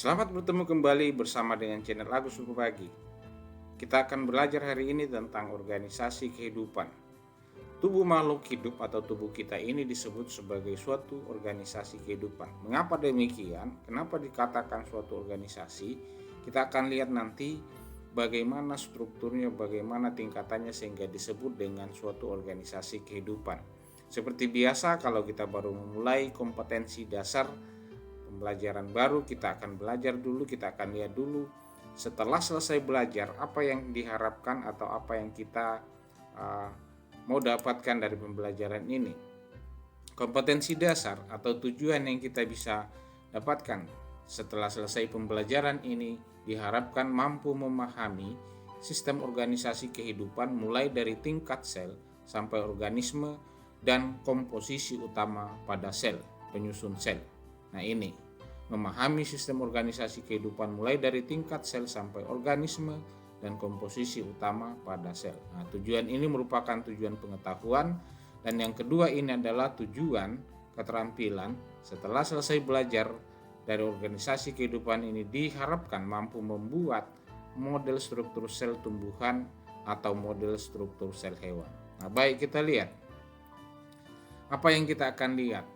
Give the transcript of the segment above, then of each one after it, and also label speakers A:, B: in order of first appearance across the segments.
A: Selamat bertemu kembali bersama dengan channel Agus Pagi. Kita akan belajar hari ini tentang organisasi kehidupan. Tubuh makhluk hidup atau tubuh kita ini disebut sebagai suatu organisasi kehidupan. Mengapa demikian? Kenapa dikatakan suatu organisasi? Kita akan lihat nanti bagaimana strukturnya, bagaimana tingkatannya sehingga disebut dengan suatu organisasi kehidupan. Seperti biasa, kalau kita baru memulai kompetensi dasar pembelajaran baru, kita akan belajar dulu, kita akan lihat dulu setelah selesai belajar apa yang diharapkan atau apa yang kita mau dapatkan dari pembelajaran ini. Kompetensi dasar atau tujuan yang kita bisa dapatkan setelah selesai pembelajaran ini diharapkan mampu memahami sistem organisasi kehidupan mulai dari tingkat sel sampai organisme dan komposisi utama pada sel, penyusun sel. Nah, ini memahami sistem organisasi kehidupan mulai dari tingkat sel sampai organisme dan komposisi utama pada sel. Nah, tujuan ini merupakan tujuan pengetahuan, dan yang kedua ini adalah tujuan keterampilan. Setelah selesai belajar dari organisasi kehidupan ini diharapkan mampu membuat model struktur sel tumbuhan atau model struktur sel hewan. Nah, baik, kita lihat apa yang kita akan lihat.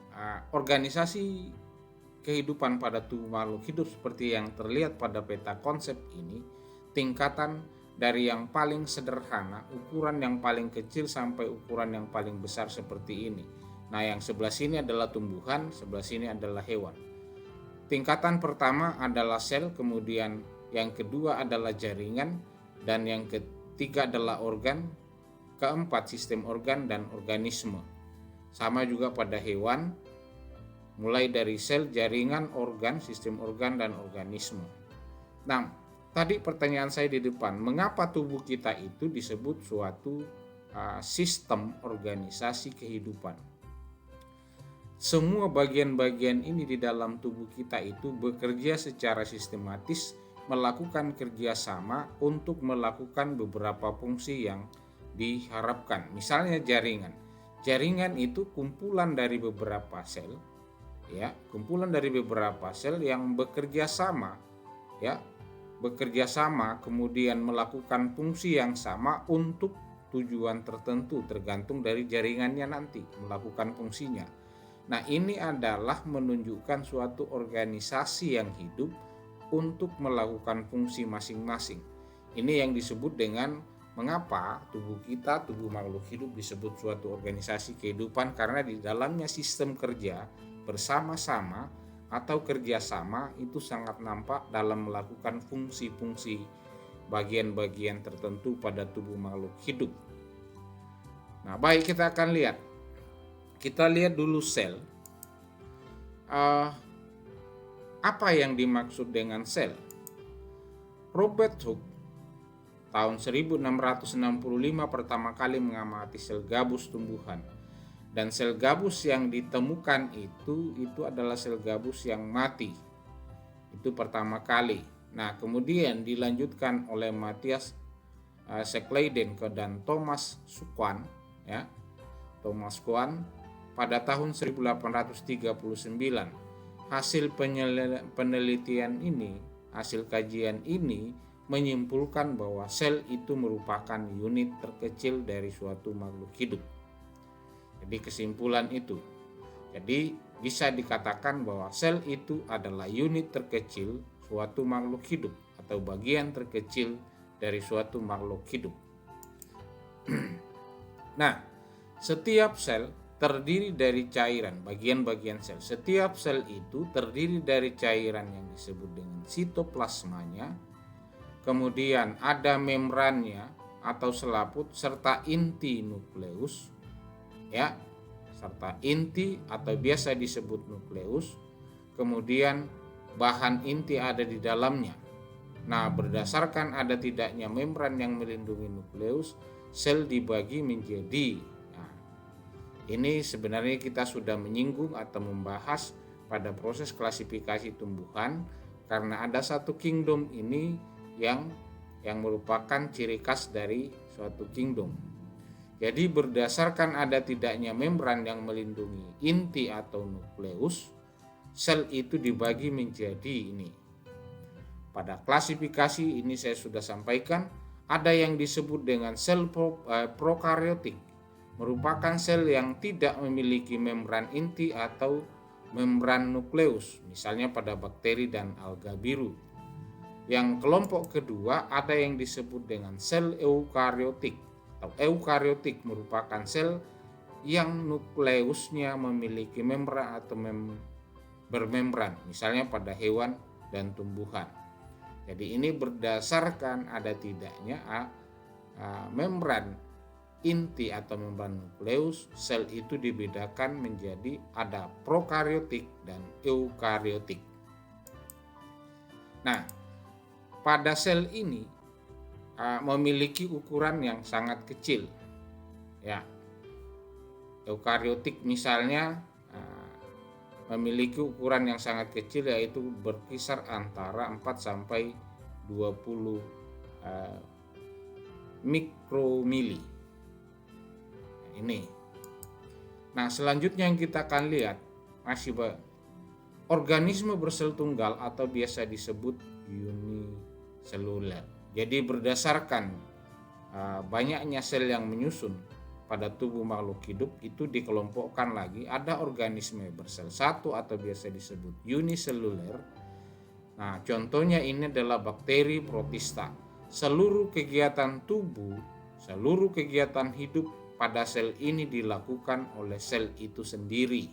A: Organisasi kehidupan pada tubuh makhluk hidup seperti yang terlihat pada peta konsep ini, tingkatan dari yang paling sederhana, ukuran yang paling kecil sampai ukuran yang paling besar seperti ini. Nah, yang sebelah sini adalah tumbuhan, sebelah sini adalah hewan. Tingkatan pertama adalah sel, kemudian yang kedua adalah jaringan, dan yang ketiga adalah organ, keempat sistem organ dan organisme. Sama juga pada hewan, mulai dari sel, jaringan, organ, sistem organ, dan organisme. Nah, tadi pertanyaan saya di depan, mengapa tubuh kita itu disebut suatu sistem organisasi kehidupan? Semua bagian-bagian ini di dalam tubuh kita itu bekerja secara sistematis, melakukan kerjasama untuk melakukan beberapa fungsi yang diharapkan. Misalnya jaringan. Jaringan itu kumpulan dari beberapa sel, ya, kumpulan dari beberapa sel yang bekerja sama, ya, kemudian melakukan fungsi yang sama untuk tujuan tertentu tergantung dari jaringannya nanti melakukan fungsinya. Nah, ini adalah menunjukkan suatu organisasi yang hidup untuk melakukan fungsi masing-masing. Ini yang disebut dengan mengapa tubuh kita, tubuh makhluk hidup disebut suatu organisasi kehidupan, karena di dalamnya sistem kerja bersama-sama atau kerjasama itu sangat nampak dalam melakukan fungsi-fungsi bagian-bagian tertentu pada tubuh makhluk hidup. Nah, baik, kita akan lihat. Kita lihat dulu sel. Apa yang dimaksud dengan sel? Robert Hooke tahun 1665 pertama kali mengamati sel gabus tumbuhan. Dan sel gabus yang ditemukan itu adalah sel gabus yang mati. Itu pertama kali. Nah, kemudian dilanjutkan oleh Matthias Seckleyden dan Thomas Kuhn, ya. Thomas Kuhn pada tahun 1839. Hasil penelitian ini, hasil kajian ini menyimpulkan bahwa sel itu merupakan unit terkecil dari suatu makhluk hidup. Jadi kesimpulan itu, jadi bisa dikatakan bahwa sel itu adalah unit terkecil suatu makhluk hidup atau bagian terkecil dari suatu makhluk hidup. Nah, setiap sel terdiri dari cairan, bagian-bagian sel. Setiap sel itu terdiri dari cairan yang disebut dengan sitoplasmanya, kemudian ada membrannya atau selaput, serta inti nukleus, ya, serta inti atau biasa disebut nukleus, kemudian bahan inti ada di dalamnya. Nah, berdasarkan ada tidaknya membran yang melindungi nukleus, sel dibagi menjadi, nah, ini sebenarnya kita sudah menyinggung atau membahas pada proses klasifikasi tumbuhan, karena ada satu kingdom ini yang merupakan ciri khas dari suatu kingdom. Jadi berdasarkan ada tidaknya membran yang melindungi inti atau nukleus, sel itu dibagi menjadi ini. Pada klasifikasi ini saya sudah sampaikan, ada yang disebut dengan sel prokariotik, merupakan sel yang tidak memiliki membran inti atau membran nukleus, misalnya pada bakteri dan alga biru. Yang kelompok kedua ada yang disebut dengan sel eukariotik, atau eukariotik merupakan sel yang nukleusnya memiliki membran atau bermembran, misalnya pada hewan dan tumbuhan. Jadi ini berdasarkan ada tidaknya membran inti atau membran nukleus, sel itu dibedakan menjadi ada prokariotik dan eukariotik. Nah, pada sel ini memiliki ukuran yang sangat kecil. Ya, eukariotik misalnya memiliki ukuran yang sangat kecil, yaitu berkisar antara 4 sampai 20 mikromili. Ini. Nah, selanjutnya yang kita akan lihat masih organisme bersel tunggal atau biasa disebut uniseluler. Jadi berdasarkan banyaknya sel yang menyusun pada tubuh makhluk hidup itu dikelompokkan lagi, ada organisme bersel satu atau biasa disebut uniseluler. Nah, contohnya ini adalah bakteri protista. Seluruh kegiatan tubuh, seluruh kegiatan hidup pada sel ini dilakukan oleh sel itu sendiri.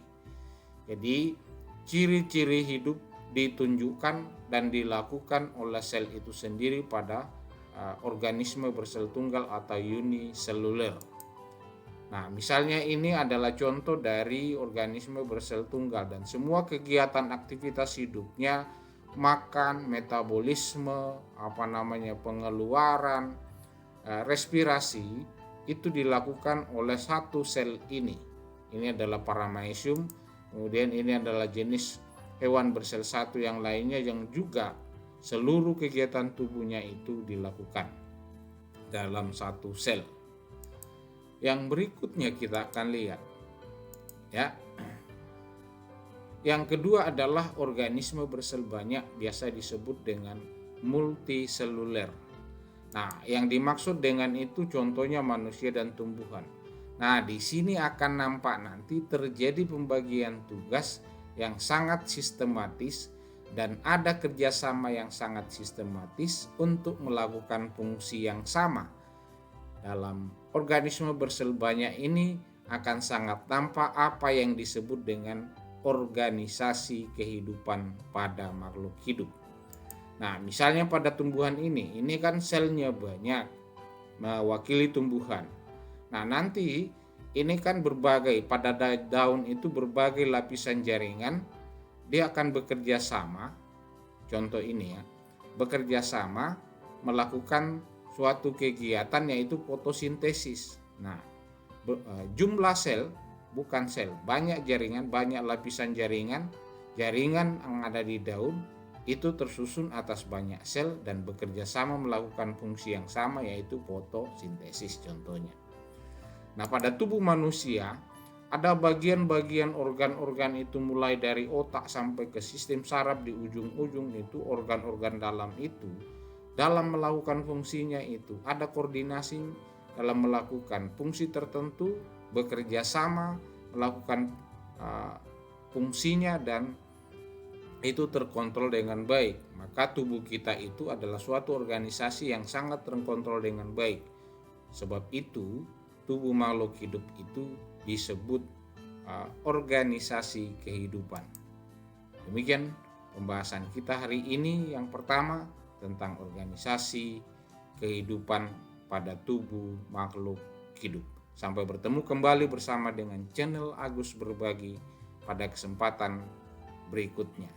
A: Jadi, ciri-ciri hidup ditunjukkan dan dilakukan oleh sel itu sendiri pada organisme bersel tunggal atau uniseluler. Nah, misalnya ini adalah contoh dari organisme bersel tunggal, dan semua kegiatan aktivitas hidupnya, makan, metabolisme, pengeluaran, respirasi itu dilakukan oleh satu sel ini. Ini adalah Paramecium. Kemudian ini adalah jenis hewan bersel satu yang lainnya yang juga seluruh kegiatan tubuhnya itu dilakukan dalam satu sel. Yang berikutnya kita akan lihat, ya. Yang kedua adalah organisme bersel banyak, biasa disebut dengan multiseluler. Nah, yang dimaksud dengan itu contohnya manusia dan tumbuhan. Nah, di sini akan nampak nanti terjadi pembagian tugas yang sangat sistematis dan ada kerjasama yang sangat sistematis untuk melakukan fungsi yang sama. Dalam organisme bersel banyak ini akan sangat tampak apa yang disebut dengan organisasi kehidupan pada makhluk hidup. Nah, misalnya pada tumbuhan ini kan selnya banyak, mewakili tumbuhan. Nah, nanti ini kan berbagai, pada daun itu berbagai lapisan jaringan, dia akan bekerja sama, contoh ini ya, bekerja sama melakukan suatu kegiatan yaitu fotosintesis. Nah, jumlah sel, bukan sel, banyak jaringan, banyak lapisan jaringan yang ada di daun itu tersusun atas banyak sel dan bekerja sama melakukan fungsi yang sama yaitu fotosintesis contohnya. Nah, pada tubuh manusia ada bagian-bagian organ-organ itu mulai dari otak sampai ke sistem saraf di ujung-ujung itu, organ-organ dalam itu dalam melakukan fungsinya itu ada koordinasi dalam melakukan fungsi tertentu, bekerja sama melakukan fungsinya dan itu terkontrol dengan baik. Maka tubuh kita itu adalah suatu organisasi yang sangat terkontrol dengan baik. Sebab itu tubuh makhluk hidup itu disebut organisasi kehidupan. Demikian pembahasan kita hari ini, yang pertama tentang organisasi kehidupan pada tubuh makhluk hidup. Sampai bertemu kembali bersama dengan channel Agus Berbagi pada kesempatan berikutnya.